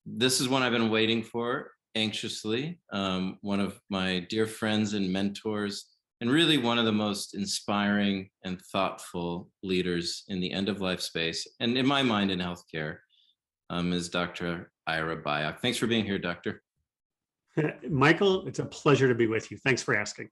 This is one I've been waiting for anxiously. One of my dear friends and mentors, and really one of the most inspiring and thoughtful leaders in the end of life space, and in my mind in healthcare, is Dr. Ira Byock. Thanks for being here, Doctor. Michael, it's a pleasure to be with you. Thanks for asking.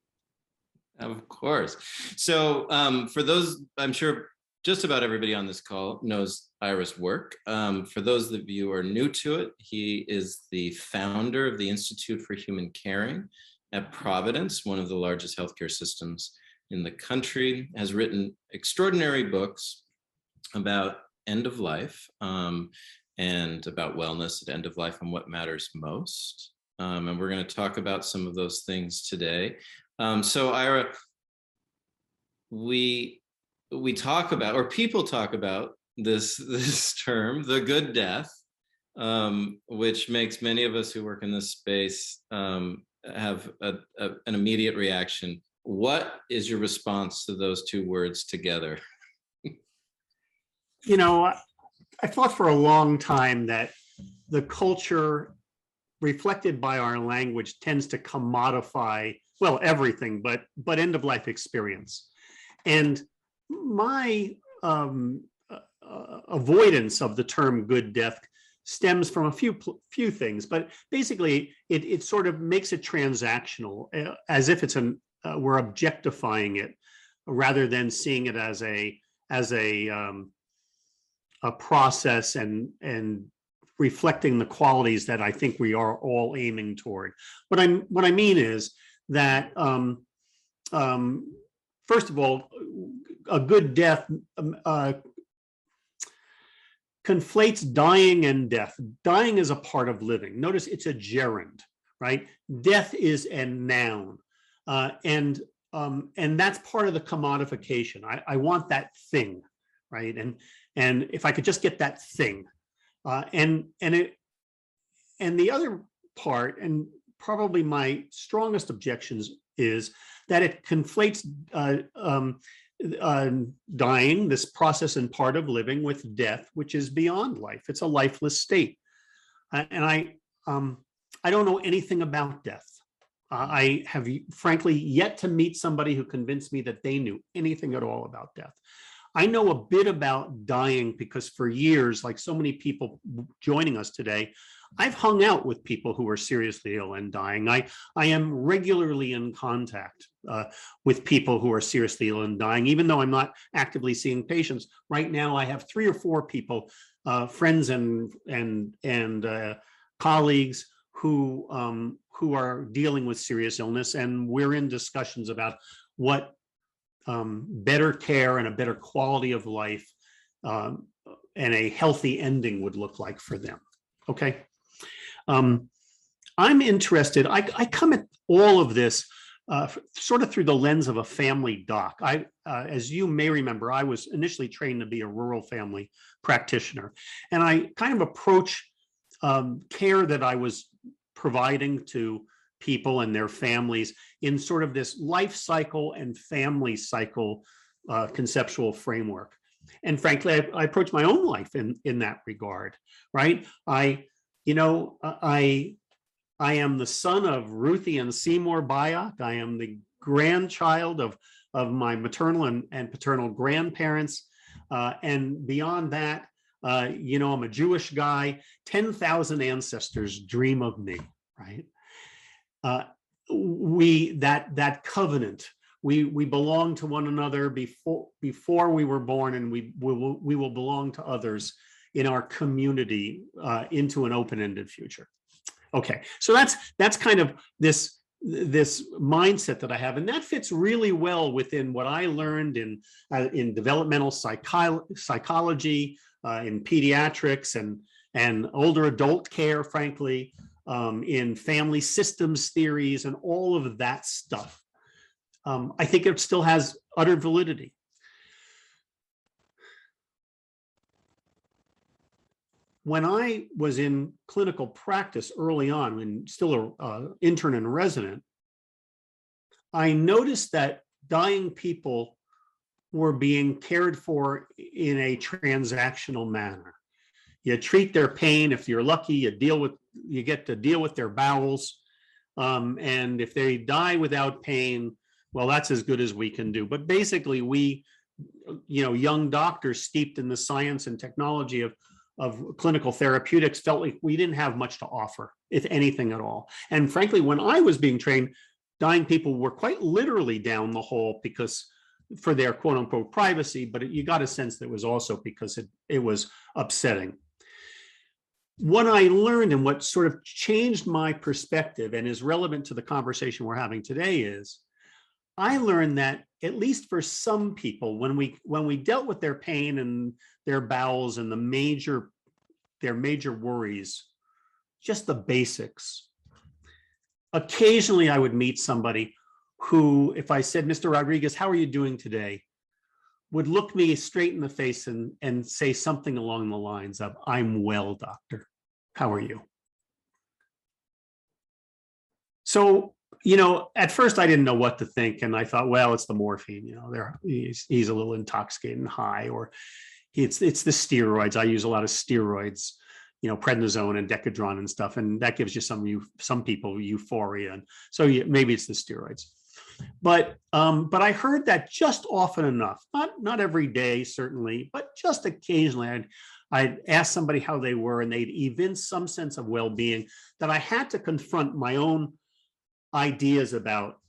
Of course. So for those, I'm sure just about everybody on this call knows Ira's work. For those of you who are new to it, he is the founder of the Institute for Human Caring at Providence, one of the largest healthcare systems in the country, has written extraordinary books about end of life and about wellness at end of life and what matters most. And we're going to talk about some of those things today. So Ira, we talk about, or people talk about this term, the good death, which makes many of us who work in this space have an immediate reaction. What is your response to those two words together? You know, I thought for a long time that the culture reflected by our language tends to commodify, well, everything, but end of life experience. And my avoidance of the term good death stems from a few things, but basically it sort of makes it transactional, as if it's we're objectifying it rather than seeing it as a process and reflecting the qualities that I think we are all aiming toward. What I mean is that first of all, a good death conflates dying and death. Dying is a part of living. Notice it's a gerund, right? Death is a noun, and that's part of the commodification. I want that thing, right? And if I could just get that thing, and the other part, and probably my strongest objections, is that it conflates dying, this process and part of living, with death, which is beyond life. It's a lifeless state. And I don't know anything about death. I have frankly yet to meet somebody who convinced me that they knew anything at all about death. I know a bit about dying because for years, like so many people joining us today, I've hung out with people who are seriously ill and dying. I am regularly in contact with people who are seriously ill and dying, even though I'm not actively seeing patients. Right now, I have 3 or 4 people, friends and colleagues who are dealing with serious illness, and we're in discussions about what better care and a better quality of life and a healthy ending would look like for them. Okay. I'm interested, I come at all of this sort of through the lens of a family doc. As you may remember, I was initially trained to be a rural family practitioner, and I kind of approach care that I was providing to people and their families in sort of this life cycle and family cycle conceptual framework. And frankly, I approach my own life in that regard, right? I am the son of Ruthie and Seymour Byock. I am the grandchild of my maternal and paternal grandparents. And beyond that, I'm a Jewish guy. 10,000 ancestors dream of me, right? That covenant, we belong to one another before we were born, and we will belong to others in our community into an open-ended future. Okay, so that's kind of this mindset that I have, and that fits really well within what I learned in developmental psychology, in pediatrics and older adult care, frankly, in family systems theories and all of that stuff. I think it still has utter validity. When I was in clinical practice early on, when still an intern and resident, I noticed that dying people were being cared for in a transactional manner. You treat their pain. If you're lucky, you get to deal with their bowels. And if they die without pain, well, that's as good as we can do. But basically, we, young doctors steeped in the science and technology of clinical therapeutics felt like we didn't have much to offer, if anything at all. And frankly, when I was being trained, dying people were quite literally down the hole because for their quote unquote privacy, but you got a sense that it was also because it was upsetting. What I learned and what sort of changed my perspective and is relevant to the conversation we're having today is I learned that at least for some people, when we dealt with their pain and their bowels and their major worries, just the basics. Occasionally I would meet somebody who, if I said, Mr. Rodriguez, how are you doing today? Would look me straight in the face and say something along the lines of, I'm well, doctor. How are you? So, at first I didn't know what to think. And I thought, well, it's the morphine, he's a little intoxicated and high, or it's the steroids. I use a lot of steroids, prednisone and decadron and stuff. And that gives you some people euphoria. And so maybe it's the steroids. But I heard that just often enough, not every day, certainly, but just occasionally I'd ask somebody how they were and they'd evince some sense of well-being that I had to confront my own ideas about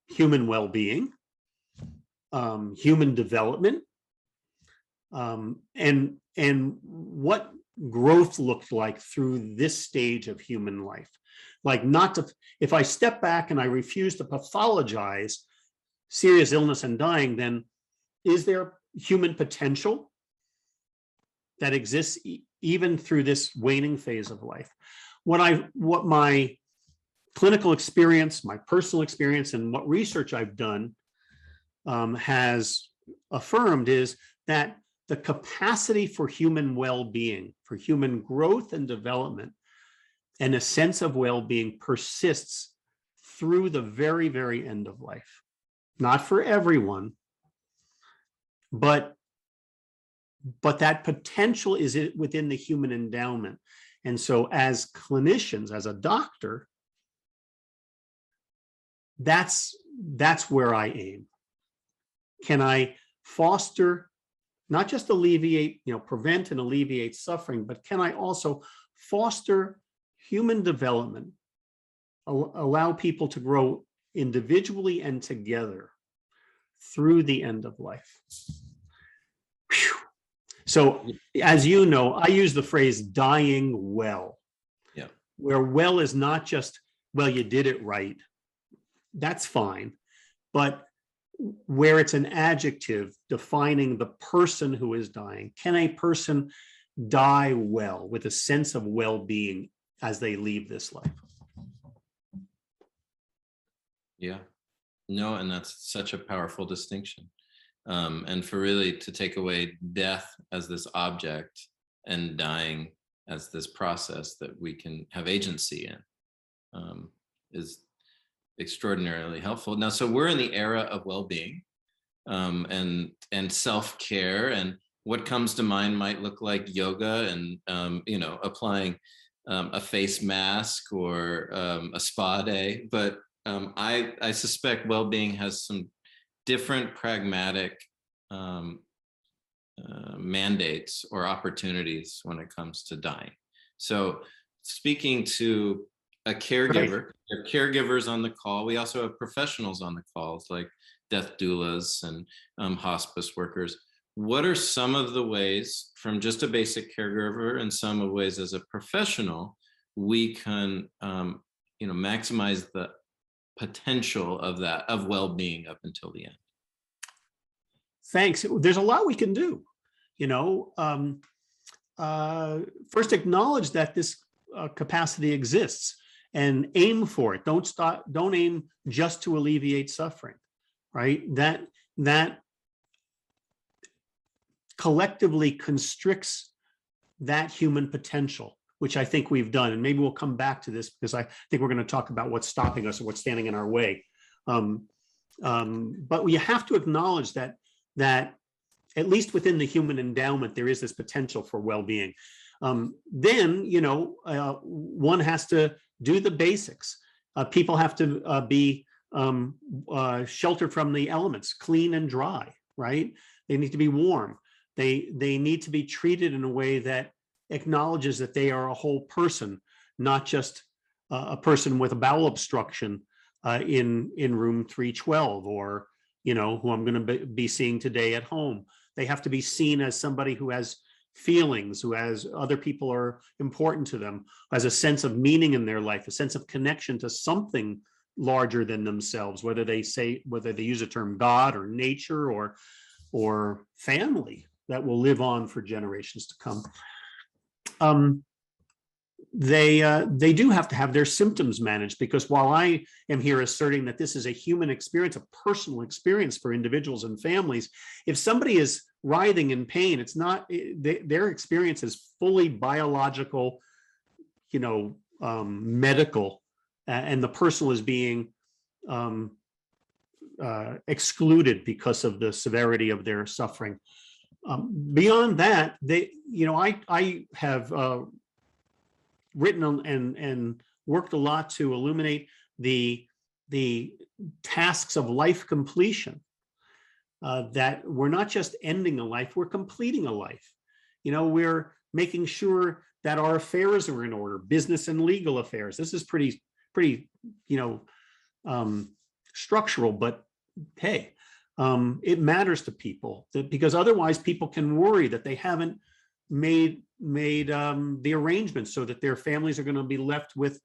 human well-being, human development, and what growth looked like through this stage of human life. Like if I step back and I refuse to pathologize serious illness and dying, then is there human potential that exists even through this waning phase of life? What my clinical experience, my personal experience, and what research I've done has affirmed is that the capacity for human well-being, for human growth and development, and a sense of well-being persists through the very, very end of life. Not for everyone, but that potential is within the human endowment. And so as clinicians, as a doctor, that's where I aim. Can I foster, not just alleviate, prevent and alleviate suffering, but can I also foster human development, allow people to grow individually and together through the end of life? Whew. So, as you know, I use the phrase dying well, where well is not just, well, you did it right. That's fine. But where it's an adjective defining the person who is dying. Can a person die well with a sense of well-being as they leave this life? Yeah, no, and that's such a powerful distinction. And for really to take away death as this object and dying as this process that we can have agency in is extraordinarily helpful. Now, so we're in the era of well-being and self-care, and what comes to mind might look like yoga and applying a face mask or a spa day. But I suspect well-being has some different pragmatic mandates or opportunities when it comes to dying. So speaking to a caregiver, there are caregivers on the call. We also have professionals on the calls like death doulas and hospice workers. What are some of the ways, from just a basic caregiver and some of the ways as a professional, we can maximize the potential of well-being up until the end? Thanks. There's a lot we can do. First, acknowledge that this capacity exists and aim for it. Don't aim just to alleviate suffering, right? That collectively constricts that human potential, which I think we've done. And maybe we'll come back to this because I think we're going to talk about what's stopping us or what's standing in our way. But we have to acknowledge that at least within the human endowment, there is this potential for well-being. Then, one has to do the basics. People have to be sheltered from the elements, clean and dry, right? They need to be warm. They need to be treated in a way that acknowledges that they are a whole person, not just a person with a bowel obstruction in room 312, or who I'm going to be seeing today at home. They have to be seen as somebody who has feelings, who has other people are important to them, has a sense of meaning in their life, a sense of connection to something larger than themselves, whether they use the term God or nature or family that will live on for generations to come. They do have to have their symptoms managed, because while I am here asserting that this is a human experience, a personal experience for individuals and families, if somebody is writhing in pain, it's not their experience is fully biological, medical, and the personal is being excluded because of the severity of their suffering. Beyond that, I have written and worked a lot to illuminate the tasks of life completion, that we're not just ending a life, we're completing a life. We're making sure that our affairs are in order, business and legal affairs. This is pretty structural, but hey, it matters to people, because otherwise people can worry that they haven't made the arrangements so that their families are going to be left with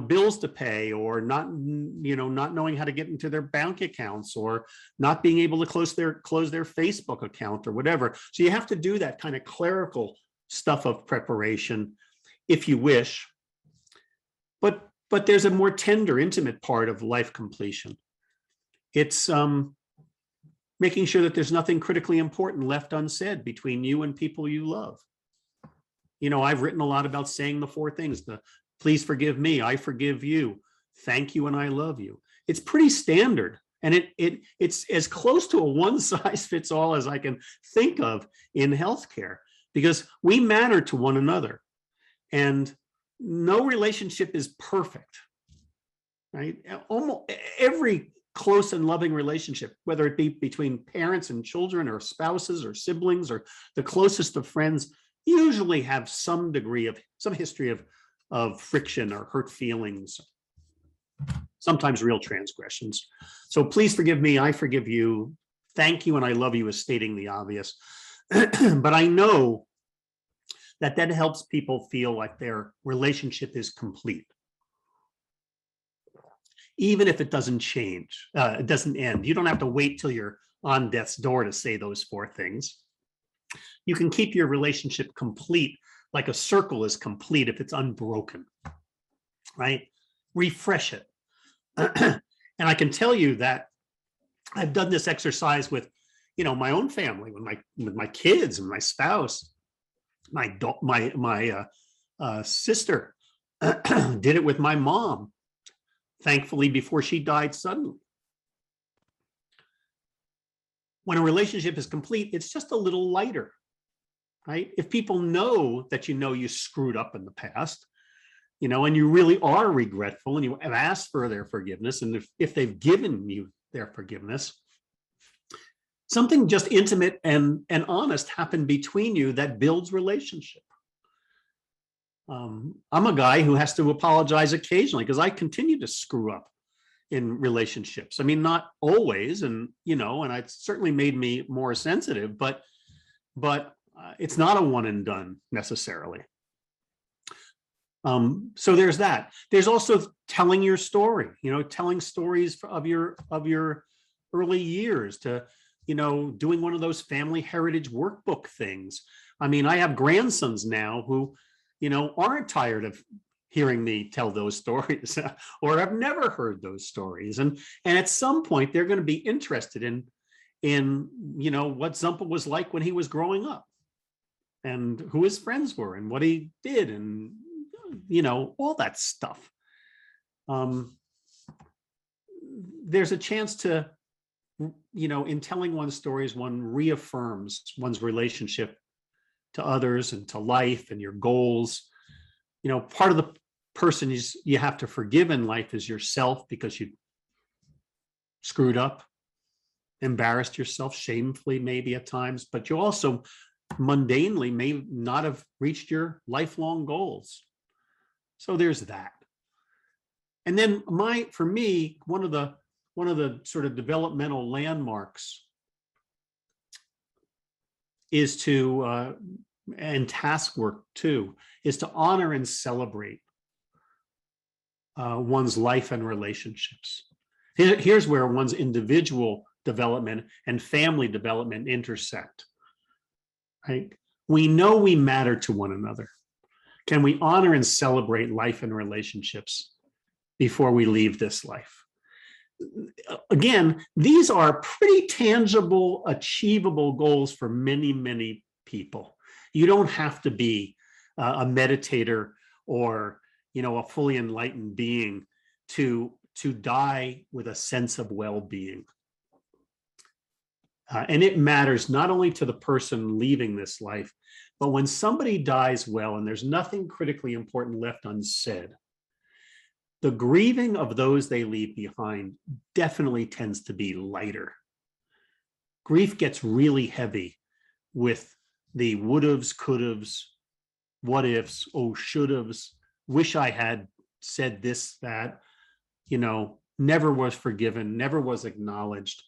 bills to pay, or not knowing how to get into their bank accounts, or not being able to close their Facebook account or whatever. So you have to do that kind of clerical stuff of preparation if you wish, but there's a more tender, intimate part of life completion. It's making sure that there's nothing critically important left unsaid between you and people you love. I've written a lot about saying the four things: the please forgive me, I forgive you, thank you, and I love you. It's pretty standard, and it's as close to a one size fits all as I can think of in healthcare, because we matter to one another, and no relationship is perfect, right? Almost every close and loving relationship, whether it be between parents and children, or spouses or siblings, or the closest of friends, usually have some degree of some history of friction or hurt feelings, sometimes real transgressions. So please forgive me, I forgive you, thank you, and I love you is stating the obvious. But I know that helps people feel like their relationship is complete, even if it doesn't change, it doesn't end. You don't have to wait till you're on death's door to say those four things. You can keep your relationship complete, like a circle is complete if it's unbroken, right? Refresh it. And I can tell you that I've done this exercise with, my own family, with my kids and my spouse. My sister did it with my mom, thankfully, before she died suddenly. When a relationship is complete, it's just a little lighter, right? If people know that you screwed up in the past, and you really are regretful, and you have asked for their forgiveness, and if they've given you their forgiveness, something just intimate and honest happened between you that builds relationship. I'm a guy who has to apologize occasionally because I continue to screw up in relationships. I mean, not always, and it certainly made me more sensitive, but it's not a one and done necessarily. So there's that. There's also telling your story, telling stories of your early years, to doing one of those family heritage workbook things. I mean, I have grandsons now who aren't tired of hearing me tell those stories, or have never heard those stories, and at some point they're going to be interested in what Zumpa was like when he was growing up, and who his friends were, and what he did, and all that stuff. There's a chance to in telling one's stories, one reaffirms one's relationship to others and to life and your goals. Part of the person you have to forgive in life is yourself, because you screwed up, embarrassed yourself shamefully, maybe at times, but you also mundanely may not have reached your lifelong goals. So there's that. And then for me, one of the sort of developmental landmarks is to, and task work too, is to honor and celebrate one's life and relationships. Here's where one's individual development and family development intersect. Right? We know we matter to one another. Can we honor and celebrate life and relationships before we leave this life? Again, these are pretty tangible, achievable goals for many, many people. You don't have to be a meditator or a fully enlightened being to die with a sense of well-being. And it matters not only to the person leaving this life, but when somebody dies well and there's nothing critically important left unsaid, the grieving of those they leave behind definitely tends to be lighter. Grief gets really heavy with the would-haves, could-haves, what-ifs, oh, should-haves, wish I had said this, that, never was forgiven, never was acknowledged,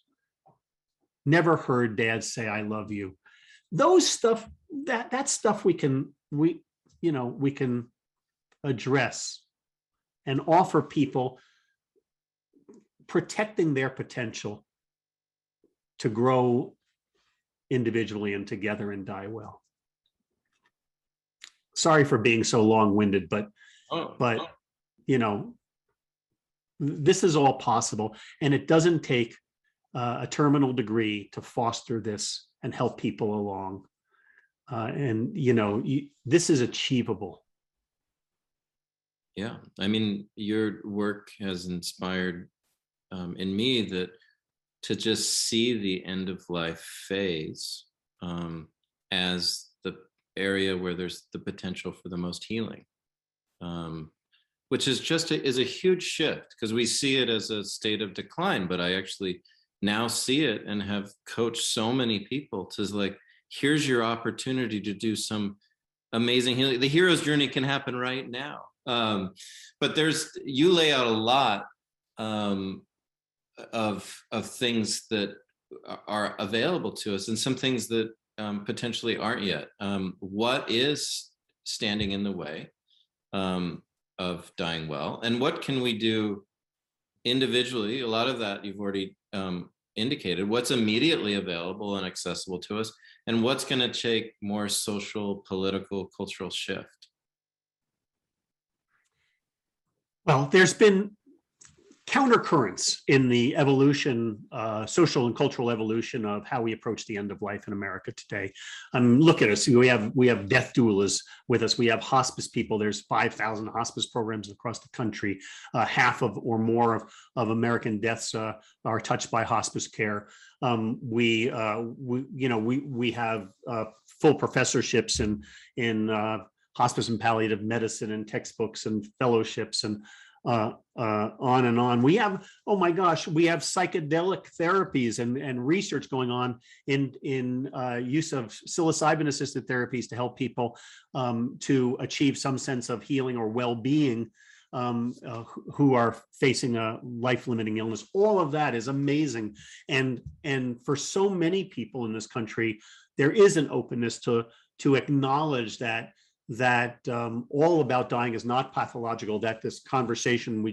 never heard dad say, I love you. Those stuff, that stuff we can address and offer people, protecting their potential to grow individually and together and die well. Sorry for being so long-winded, but this is all possible, and it doesn't take a terminal degree to foster this and help people along. This is achievable. Yeah, I mean, your work has inspired in me that to just see the end of life phase as the area where there's the potential for the most healing, which is just is a huge shift, because we see it as a state of decline, but I actually now see it and have coached so many people to like, here's your opportunity to do some amazing healing. The hero's journey can happen right now. But you lay out a lot of things that are available to us, and some things that potentially aren't yet. What is standing in the way of dying well, and what can we do individually? A lot of that you've already indicated. What's immediately available and accessible to us, and what's going to take more social, political, cultural shift? Well, there's been countercurrents in the evolution, social and cultural evolution of how we approach the end of life in America today. Look at us. We have death doulas with us. We have hospice people. There's 5,000 hospice programs across the country. Half of or more of American deaths are touched by hospice care. We have full professorships in hospice and palliative medicine, and textbooks and fellowships, and on and on. We have, oh my gosh, we have psychedelic therapies and research going on in use of psilocybin-assisted therapies to help people to achieve some sense of healing or well-being who are facing a life-limiting illness. All of that is amazing. And for so many people in this country, there is an openness to acknowledge that all about dying is not pathological, that this conversation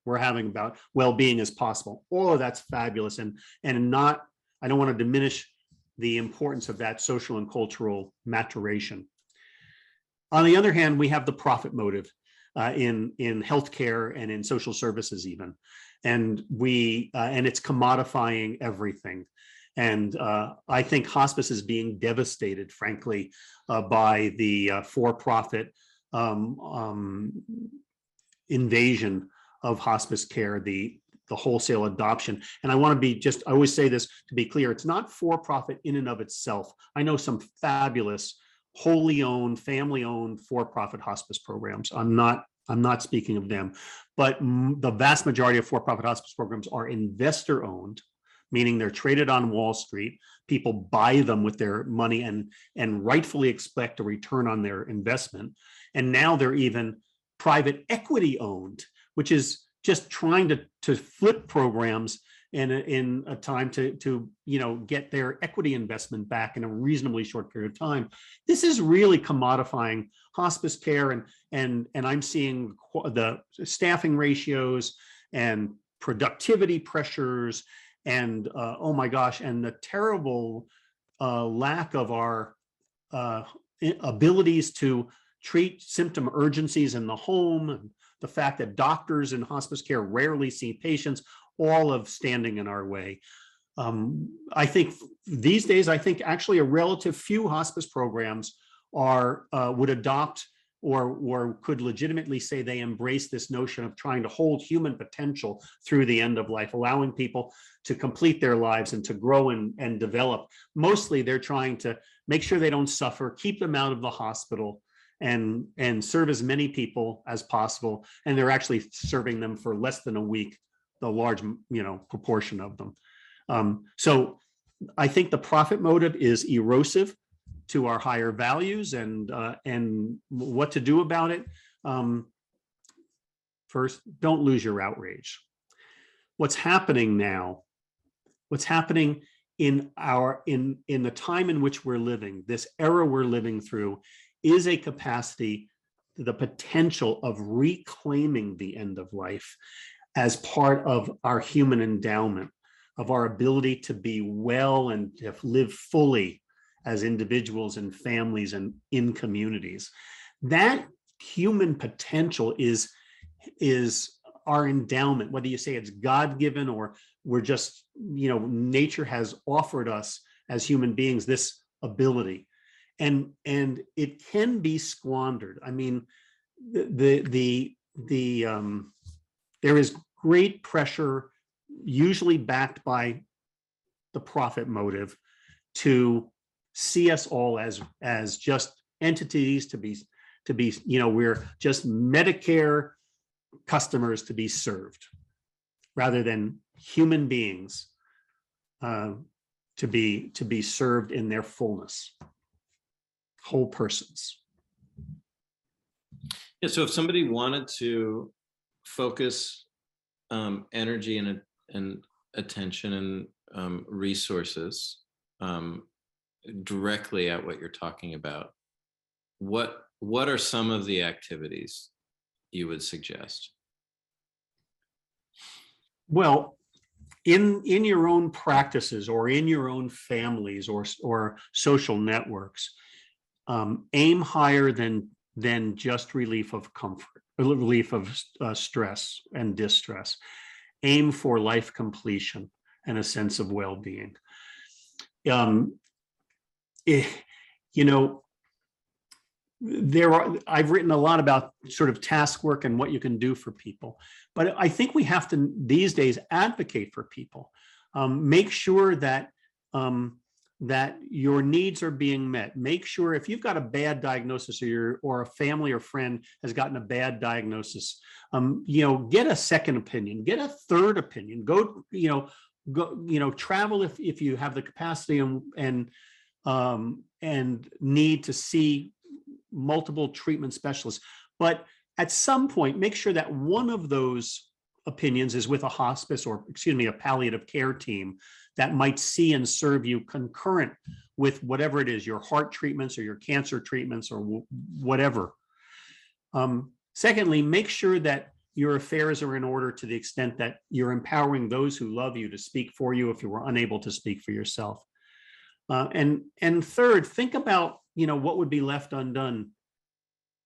we're having about well-being is possible. All of that's fabulous, and I don't want to diminish the importance of that social and cultural maturation. On the other hand, we have the profit motive in healthcare and in social services even, and it's commodifying everything. And I think hospice is being devastated, frankly, by the for-profit invasion of hospice care. the wholesale adoption. And I want to be I always say this to be clear, it's not for profit in and of itself. I know some fabulous wholly owned, family owned for-profit hospice programs. I'm not speaking of them, but the vast majority of for-profit hospice programs are investor owned, meaning they're traded on Wall Street. People buy them with their money and rightfully expect a return on their investment. And now they're even private equity owned, which is just trying to flip programs in a time to get their equity investment back in a reasonably short period of time. This is really commodifying hospice care, and I'm seeing the staffing ratios and productivity pressures, and oh my gosh, and the terrible lack of our abilities to treat symptom urgencies in the home, and the fact that doctors in hospice care rarely see patients, all of standing in our way. I think these days, actually a relative few hospice programs would adopt or could legitimately say they embrace this notion of trying to hold human potential through the end of life, allowing people to complete their lives and to grow and develop. Mostly they're trying to make sure they don't suffer, keep them out of the hospital, and serve as many people as possible. And they're actually serving them for less than a week, the large proportion of them. So I think the profit motive is erosive to our higher values, and what to do about it. First, don't lose your outrage. What's happening now, what's happening in the time in which we're living, this era we're living through, is a capacity, the potential of reclaiming the end of life as part of our human endowment, of our ability to be well and to live fully as individuals and families and in communities. That human potential is our endowment, whether you say it's God-given or we're just, nature has offered us as human beings this ability. And it can be squandered. I mean, there is great pressure, usually backed by the profit motive, to see us all as just entities to be we're just Medicare customers to be served, rather than human beings to be served in their fullness, whole persons. Yeah. So if somebody wanted to focus energy and attention and resources directly at what you're talking about, what are some of the activities you would suggest? Well, in your own practices or in your own families or social networks, aim higher than just relief of comfort, relief of stress and distress. Aim for life completion and a sense of well-being. I've written a lot about sort of task work and what you can do for people, but I think we have to these days advocate for people. Make sure that that your needs are being met. Make sure if you've got a bad diagnosis, or a family or friend has gotten a bad diagnosis, get a second opinion, get a third opinion. Go travel if you have the capacity and need to see multiple treatment specialists. But at some point, make sure that one of those opinions is with a hospice or, a palliative care team that might see and serve you concurrent with whatever it is, your heart treatments or your cancer treatments or whatever. Secondly, make sure that your affairs are in order to the extent that you're empowering those who love you to speak for you if you were unable to speak for yourself. And third, think about, what would be left undone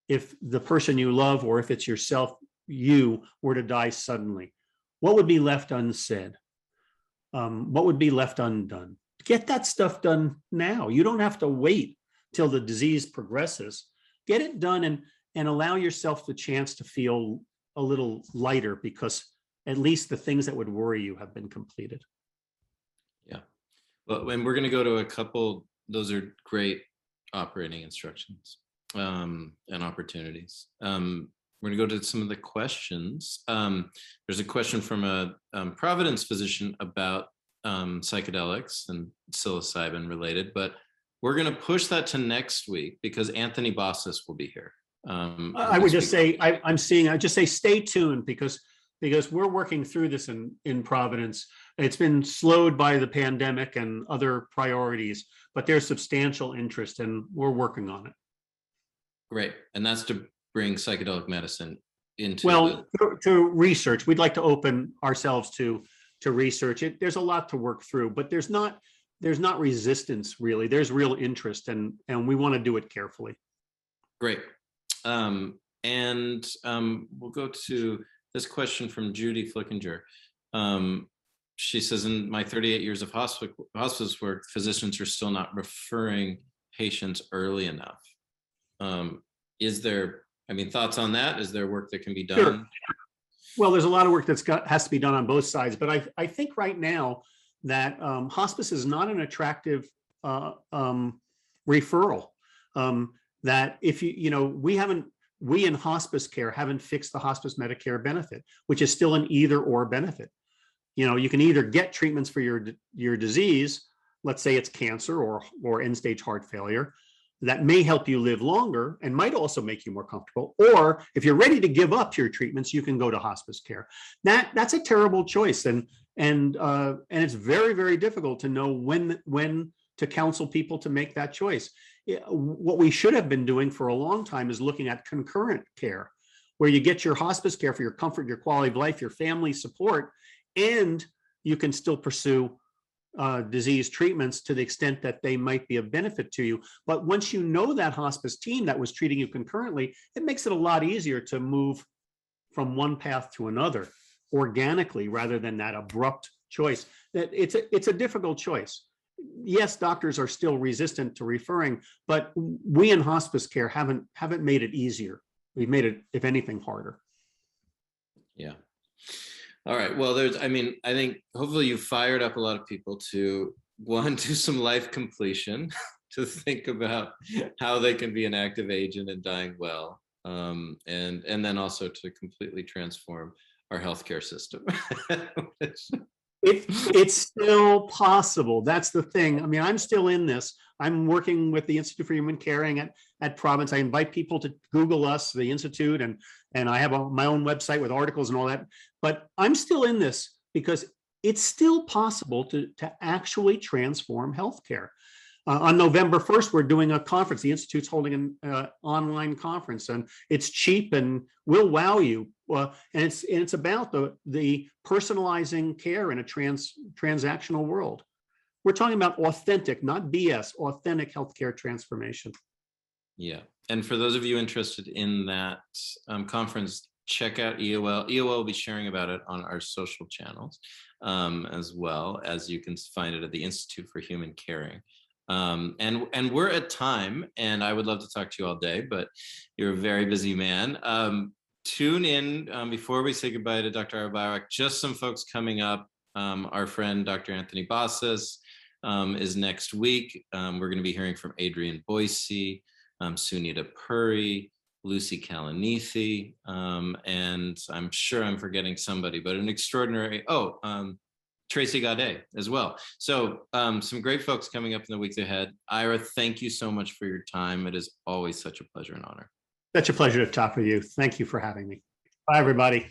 if the person you love, or if it's yourself, you were to die suddenly. What would be left unsaid? What would be left undone? Get that stuff done now. You don't have to wait till the disease progresses. Get it done and allow yourself the chance to feel a little lighter, because at least the things that would worry you have been completed. Yeah. Well, and we're going to go to a couple, those are great operating instructions and opportunities. We're going to go to some of the questions. There's a question from a Providence physician about psychedelics and psilocybin related, but we're going to push that to next week because Anthony Bossis will be here. I would just say, I just say, stay tuned because we're working through this in Providence. It's been slowed by the pandemic and other priorities, but there's substantial interest and we're working on it. Great. And that's to bring psychedelic medicine into to research. We'd like to open ourselves to research. There's a lot to work through, but there's not resistance really. There's real interest and we want to do it carefully. Great. We'll go to this question from Judy Flickinger. She says, in my 38 years of hospice work, physicians are still not referring patients early enough. Is there, thoughts on that? Is there work that can be done? Sure. Well, there's a lot of work has to be done on both sides, but I think right now that hospice is not an attractive referral. That if we in hospice care haven't fixed the hospice Medicare benefit, which is still an either or benefit. You can either get treatments for your disease, let's say it's cancer or end stage heart failure, that may help you live longer and might also make you more comfortable. Or if you're ready to give up your treatments, you can go to hospice care. That's a terrible choice, and it's very, very difficult to know when to counsel people to make that choice. What we should have been doing for a long time is looking at concurrent care, where you get your hospice care for your comfort, your quality of life, your family support, and you can still pursue disease treatments to the extent that they might be of benefit to you. But once you know that hospice team that was treating you concurrently, it makes it a lot easier to move from one path to another organically rather than that abrupt choice. That it's a difficult choice. Yes, doctors are still resistant to referring, but we in hospice care haven't made it easier. We've made it, if anything, harder. Yeah. All right. Well, I think hopefully you fired up a lot of people to do some life completion, to think about how they can be an active agent in dying well, and then also to completely transform our healthcare system. It's still possible. That's the thing. I'm still in this. I'm working with the Institute for Human Caring at Providence. I invite people to Google us, the Institute, and I have my own website with articles and all that. But I'm still in this because it's still possible to actually transform healthcare. On November 1st, we're doing a conference. The Institute's holding an online conference, and it's cheap and will wow you. And it's about the personalizing care in a transactional world. We're talking about authentic, not BS, authentic healthcare transformation. Yeah. And for those of you interested in that conference, check out EOL. EOL will be sharing about it on our social channels, as well as you can find it at the Institute for Human Caring. And we're at time, and I would love to talk to you all day, but you're a very busy man. Tune in before we say goodbye to Dr. Ira Byock, just some folks coming up. Our friend, Dr. Anthony Bossis, is next week. We're going to be hearing from Adrian Boise, Sunita Puri, Lucy Kalanithi, and I'm sure I'm forgetting somebody, but an extraordinary, Tracy Gaudet as well. So some great folks coming up in the weeks ahead. Ira, thank you so much for your time. It is always such a pleasure and honor. Such a pleasure to talk with you. Thank you for having me. Bye, everybody.